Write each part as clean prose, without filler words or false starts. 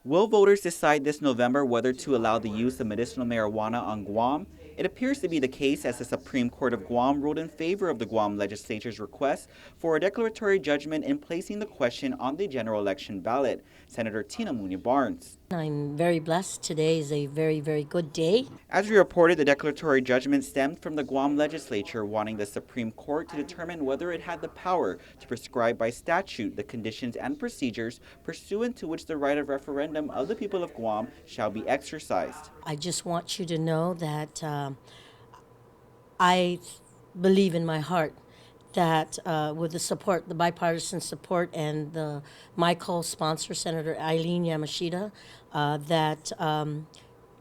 Will voters decide this November whether to allow the use of medicinal marijuana on Guam? It appears to be the case as the Supreme Court of Guam ruled in favor of the Guam Legislature's request for a declaratory judgment in placing the question on the general election ballot. Senator Tina Muñoz Barnes. I'm very blessed. Today is a very, very good day. As we reported, the declaratory judgment stemmed from the Guam Legislature wanting the Supreme Court to determine whether it had the power to prescribe by statute the conditions and procedures pursuant to which the right of referendum of the people of Guam shall be exercised. I just want you to know that I believe in my heart that with the support, the bipartisan support, and my co-sponsor, Senator Eileen Yamashita, that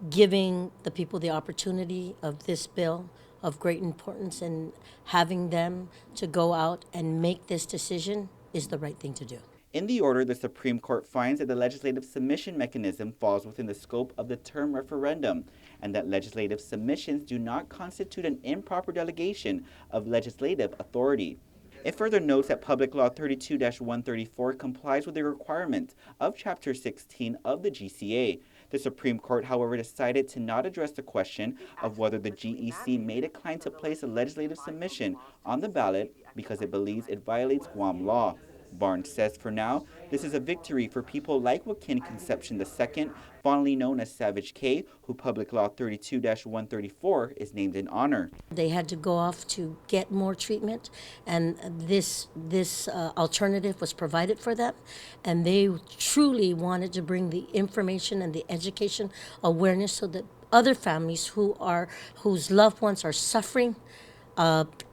giving the people the opportunity of this bill of great importance and having them to go out and make this decision is the right thing to do. In the order, the Supreme Court finds that the legislative submission mechanism falls within the scope of the term referendum, and that legislative submissions do not constitute an improper delegation of legislative authority. It further notes that Public Law 32-134 complies with the requirements of Chapter 16 of the GCA. The Supreme Court, however, decided to not address the question of whether the GEC may decline to place a legislative submission on the ballot because it believes it violates Guam law. Barnes says for now, this is a victory for people like Joaquin Concepcion II, fondly known as Savage K, who Public Law 32-134 is named in honor. They had to go off to get more treatment, and this alternative was provided for them, and they truly wanted to bring the information and the education awareness so that other families whose loved ones are suffering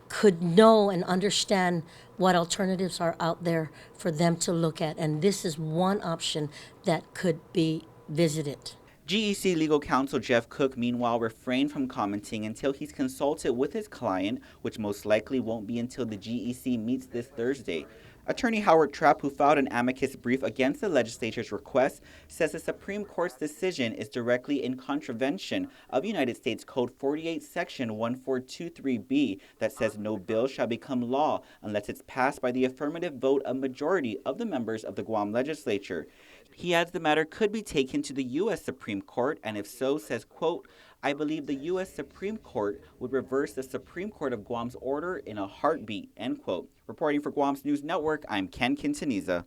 could know and understand what alternatives are out there for them to look at. And this is one option that could be visited. GEC legal counsel Jeff Cook, meanwhile, refrained from commenting until he's consulted with his client, which most likely won't be until the GEC meets this Thursday. Attorney Howard Trapp, who filed an amicus brief against the legislature's request, says the Supreme Court's decision is directly in contravention of United States Code 48, Section 1423B, that says no bill shall become law unless it's passed by the affirmative vote of majority of the members of the Guam Legislature. He adds the matter could be taken to the U.S. Supreme Court, and if so, says, quote, I believe the U.S. Supreme Court would reverse the Supreme Court of Guam's order in a heartbeat, end quote. Reporting for Guam's News Network, I'm Ken Quintanilla.